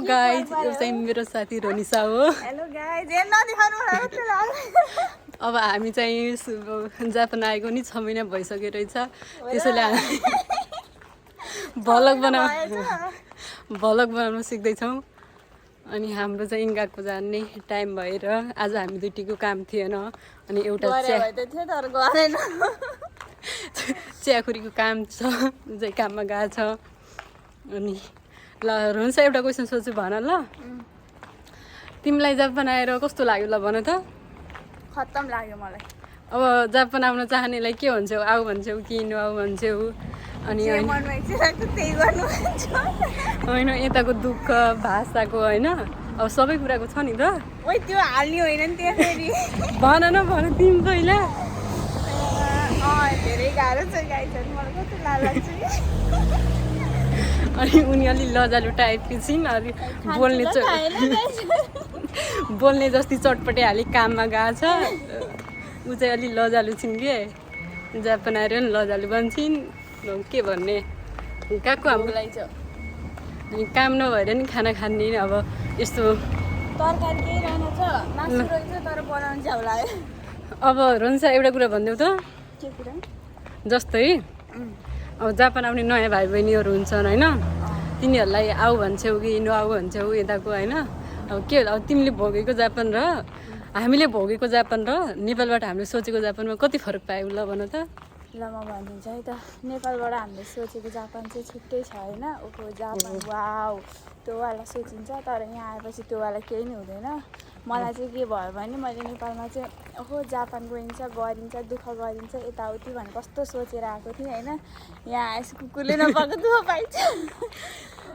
Guys यो चाहिँ मेरो साथी रोनिसा हो। हेलो गाइज ए नदेखाउनु होला अब हामी चाहिँ जापान आएको नि 6 महिना भइसक्यो रहेछ। त्यसैले भ्लग बनाउन सिक्दैछौँ। अनि हाम्रो चाहिँ गएको जाने टाइम भएर आज हामी दुईटीको काम थिएन। अनि एउटा चियाखुरीको काम छ, चाहिँ काममा गएको छ। अनि ल हुन्छ, एउटा क्वेसन सोध्छु भन ल। तिमीलाई जापान आएर कस्तो लाग्यो ल भन त। खत्तम लाग्यो मलाई। अब जापान आउन चाहनेलाई के भन्छौ? आऊ भन्छौ कि नआऊ भन्छौ? अनि होइन यताको दुःख भाषाको होइन अब सबै कुराको छ नि त। ओइ त्यो हाल्ने होइन नि त्यसरी। भन न भन तिमी पहिला। धेरै गाह्रो छ गाइस, मलाई कस्तो लाज लाग्छ। अनि उनी अलि लजालु टाइपकी छिन्। अनि बोल्ने जस्तै चटपटे हाली काममा गएको छ। ऊ चाहिँ अलि लजालु छिन् के, जापान आएर नि लजालु बन्छन्। के भन्ने गएको हाम्रो लाग्छ। अनि काम नभएर नि खाना खाने अब यस्तो तरकारी केही रहेनछ, मासु रहेछ तर बनाउनु झ्याउ लाग्यो। अब हुन्छ एउटा कुरा भनिदेऊ त। के कुरा? जस्तै अब जापान आउने नयाँ भाइ बहिनीहरू हुन्छन् होइन, तिनीहरूलाई आऊ भन्छौ कि नआऊ भन्छौ यताको होइन। अब के अब तिमीले भोगेको जापान र हामीले भोगेको जापान र नेपालबाट हामीले सोचेको जापानमा कति फरक पायौ ल भन त। ल म भनिदिन्छु है त। नेपालबाट हामीले सोचेको जापान चाहिँ छुट्टै छ होइन। ओहो जापान वाउ त्योवाला सोचिन्छ, तर यहाँ आएपछि त्योवाला केही नै हुँदैन। मलाई चाहिँ के भयो भने मैले नेपालमा चाहिँ ओहो जापान गइन्छ गरिन्छ दुःख गरिन्छ यताउति भने कस्तो सोचेर आएको थिएँ होइन। यहाँ आएपछि कुकुरले नपाएको दुःख पाइन्छ।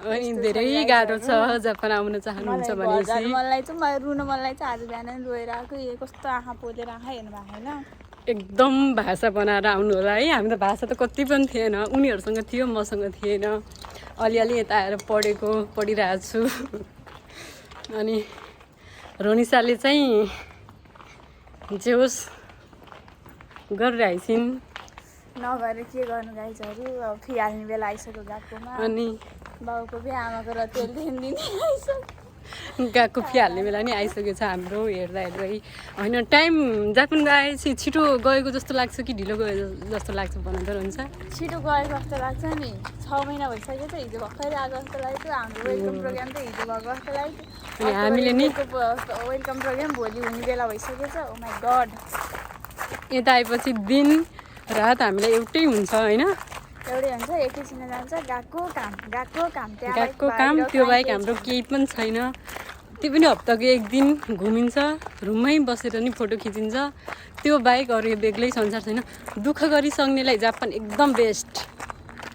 अनि धेरै गाह्रो छ जापान आउन चाहनुहुन्छ भनेपछि। मलाई चाहिँ मलाई रुन मनलाई चाहिँ आज बिहान रोएर आएको। यो कस्तो आँखा पोलेर आँखा हेर्नु भएको होइन। एकदम भाषा बनाएर आउनु होला है। हामी त भाषा त कति पनि थिएन, उनीहरूसँग थियो मसँग थिएन। अलिअलि यता आएर पढिरहेको छु। अनि रोनिसाले चाहिँ जे होस् गरिरहेछन्। नभएर के गर्नु गाइजहरू, अब फी हाल्ने बेला आइसक्यो गएकोमा। अनि बाउको फी आमाको र तेल दिने आइसक्यो। गएको फी हाल्ने बेला नि आइसकेको छ हाम्रो। हेर्दै होइन टाइम जापान गएपछि छिटो गएको जस्तो लाग्छ कि ढिलो गयो जस्तो लाग्छ भन त हुन्छ? छिटो गएको जस्तो लाग्छ नि। 6 महिना भइसक्यो त, हिजो भर्खरै आएको जस्तो लाग्यो। हाम्रो वेलकम प्रोग्राम त हिजो भएको जस्तो लाग्यो। अनि हामीले नि वेलकम प्रोग्राम भोलि हुने बेला भइसकेको छ। ओ माई गड, यता आएपछि दिन रात हामीलाई एउटै हुन्छ होइन। एउटै हुन्छ, एकैछिन जान्छ। गएको काम त्यो बाहेक हाम्रो केही पनि छैन। त्यो पनि हप्ताको एक दिन घुमिन्छ, रुममै बसेर नि फोटो खिचिन्छ। त्यो बाहेक अरू यो बेग्लै संसार छैन। दुःख गरिसक्नेलाई जापान एकदम बेस्ट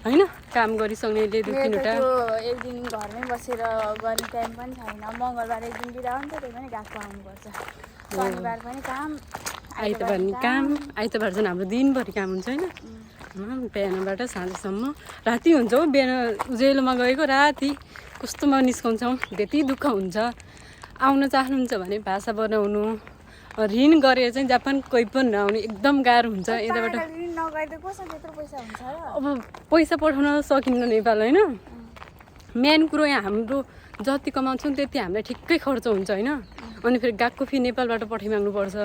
होइन। काम गरिसक्नेले 2-3वटा एक दिन घरमै बसेर गर्ने टाइम पनि छैन। मङ्गलबार एक दिन बिदा हुन्छ, त्यही पनि गएको आउनुपर्छ। शनिबार पनि काम, आइतबार नि काम। आइतबार चाहिँ हाम्रो दिनभरि काम हुन्छ होइन। बिहानबाट साँझसम्म राति हुन्छ हो। बिहान उज्यालोमा गएको राति कस्तोमा निस्काउँछौँ, त्यति दुःख हुन्छ। आउन चाहनुहुन्छ भने भाषा बनाउनु, ऋण गरेर चाहिँ जापान कोही पनि नआउने एकदम गाह्रो हुन्छ। यताबाट अब पैसा पठाउन सकिन्न नेपाल होइन। मेन कुरो यहाँ हाम्रो जति कमाउँछौँ त्यति हामीलाई ठिक्कै खर्च हुन्छ होइन। अनि फेरि गएको फी नेपालबाट पठाइमाग्नुपर्छ।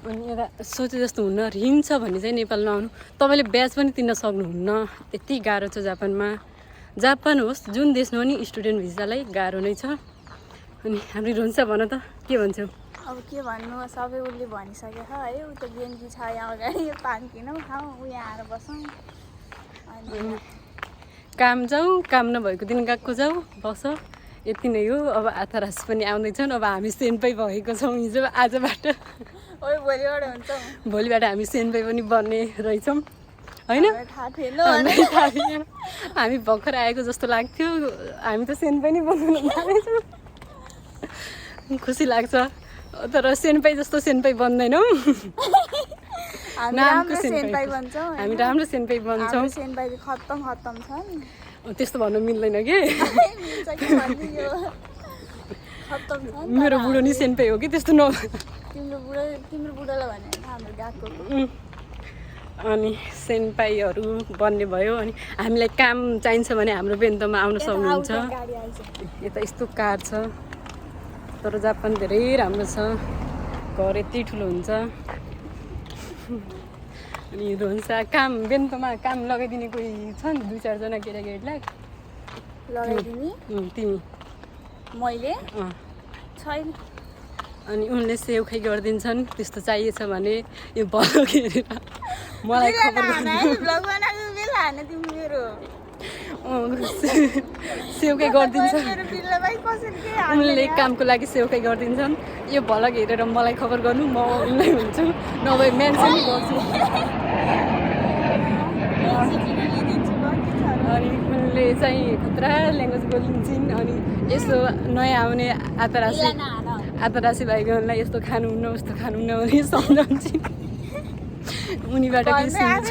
अनि यता सोचे जस्तो हुन्न। ऋण छ भने चाहिँ नेपाल नआउनु, तपाईँले ब्याज पनि तिर्न सक्नुहुन्न। यति गाह्रो छ जापानमा। जापान होस् जुन देशमा पनि स्टुडेन्ट भिजालाई गाह्रो नै छ। अनि हाम्रो रोन्छ भन त के भन्छौ? अब के भन्नु, सबै उसले भनिसक्यो है। ऊ त गेन्जी छ यहाँ अगाडि, यो पान किनौँ खाउँ, ऊ यहाँ आएर बसौँ। अनि काम जाऊ, काम नभएको दिन गएको जाऊ बस, यति नै हो। अब आथारास पनि आउँदैछन्। अब हामी सेन्पै भएको छौँ हिजो आजबाट। भोलिबाट हुन्छ, भोलिबाट हामी सेन्पै पनि बन्ने रहेछौँ होइन। हामी भर्खर आएको जस्तो लाग्थ्यो, हामी त सेन्पै नै बन्नु जाँदैछौँ। खुसी लाग्छ, तर सेन्पै जस्तो सेन्पै बन्दैनौँ। नामको सेन्पै बन्छौँ, हामी राम्रो सेन्पै बन्छौँ। सेन्पै खत्तम छ नि, त्यस्तो भन्नु मिल्दैन कि। मेरो बुढो नि सेन्पै हो कि त्यस्तो न। तिम्रो बुढोलाई भने हाम्रो गएको अनि सेन्पाईहरू बन्ने भयो। अनि हामीलाई काम चाहिन्छ भने हाम्रो बेन्तोमा आउन सक्नुहुन्छ। गाडी आइछ यता यस्तो कार छ, तर जापान धेरै राम्रो छ, घर यति ठुलो हुन्छ। अनि हुन्छ काम बेन्तोमा काम लगाइदिने कोही छन् 2-4 जना केटाकेटीलाई लगाइदिने तिमी मैले अँ। छैन। अनि उनले सेव खाइ गरिदिन्छन्। त्यस्तो चाहिएछ भने यो भ्लग हेरेर मलाई खबर ब्लग बनाएको बेला हाने तिमी मेरो सेवकै गरिदिन्छ। मेरो बिल्लाबाई कसरी के उनले कामको लागि सेवकै गरिदिन्छन्। यो भ्लग हेरेर मलाई खबर गर्नु, म उनलाई हुन्छु, नभए मेन्सन गर्छु। अनि उनले चाहिँ खतरा ल्याङ्ग्वेज बोलिन्छन्। अनि यसो नयाँ आउने आतरासी भाइहरूलाई यस्तो खानुहुन्न उस्तो खानुहुन्न भने सम्झाउँछिन्। उनीबाट केही सुन्छ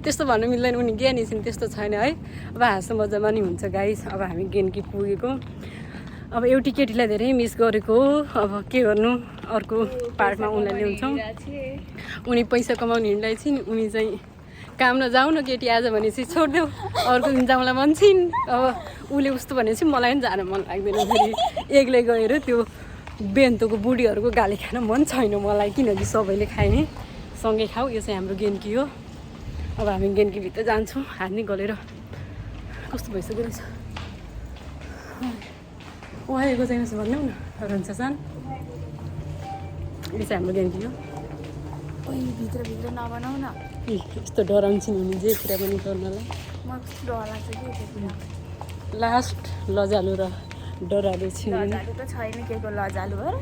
त्यस्तो भन्नु मिल्दैन, उनी ज्ञानी छिन्, त्यस्तो छैन है। अब हाँसो मजामा नि हुन्छ गाइस। अब हामी गेनकी पुगेको, अब एउटी केटीलाई धेरै मिस गरेको हो। अब के गर्नु, अर्को पार्टमा उनलाई ल्याउँछौँ। उनी पैसा कमाउनु हिँड्दै छिन्। उनी चाहिँ काम नजाऊ न केटी आज भनेपछि छोडिदेऊ, अर्को दिन जाउँला भन्छन्। अब उसले उस्तो भनेपछि मलाई पनि जान मन लाग्दैन। फेरि एक्लै गएर त्यो बेन्तोको बुढीहरूको गाली खान मन छैन मलाई, किनकि सबैले खाइने सँगै खाऊ। यो चाहिँ हाम्रो गेनकी हो। अब हामी गेनकीभित्र जान्छौँ। हात नै गलेर कस्तो भइसक्यो रहेछ। उहाँको चाहिँ भन्नु न रहन्छ सान। यो चाहिँ हाम्रो गेनकी हो। भित्रभित्र नबनाऊ न, यस्तो डराउँछिन् उनी जे कुरा पनि गर्नलाई। म कस्तो डर लाग्छ कि त्यतिखेर। लास्ट लजालु र डरालु छिन्। लजालु त छैन, के को लजालु हो र,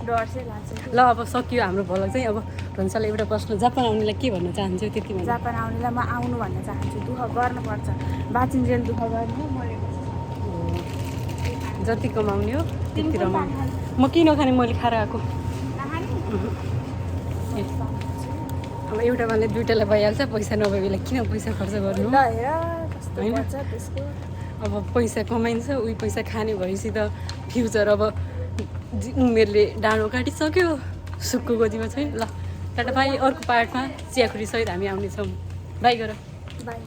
डर चाहिँ लाग्छ। ल अब सकियो हाम्रो भ्लग चाहिँ। अब रन्साले एउटा प्रश्न, जापान आउनेलाई के भन्न चाहन्छु त्यति भन्नु। जापान आउनेलाई म आउनु भन्न चाहन्छु। दुःख गर्नुपर्छ, बाँचिन्जेल दुःख गर्नु। जति कमाउने हो त्यति रमाउनु। म किन नखाने, मैले खाएर आएको। अब एउटा भन्ने दुइटालाई भइहाल्छ, पैसा नभए बेला किन पैसा खर्च गर्नु होइन। अब पैसा कमाइन्छ, उही पैसा खाने भएपछि त फ्युचर अब उमेरले डाँडो काटिसक्यो, सुक्खु गोजीमा छैन। ल टाटा बाई। अर्को पार्टमा चियाखुरीसहित हामी आउनेछौँ। बाई गर। बाई।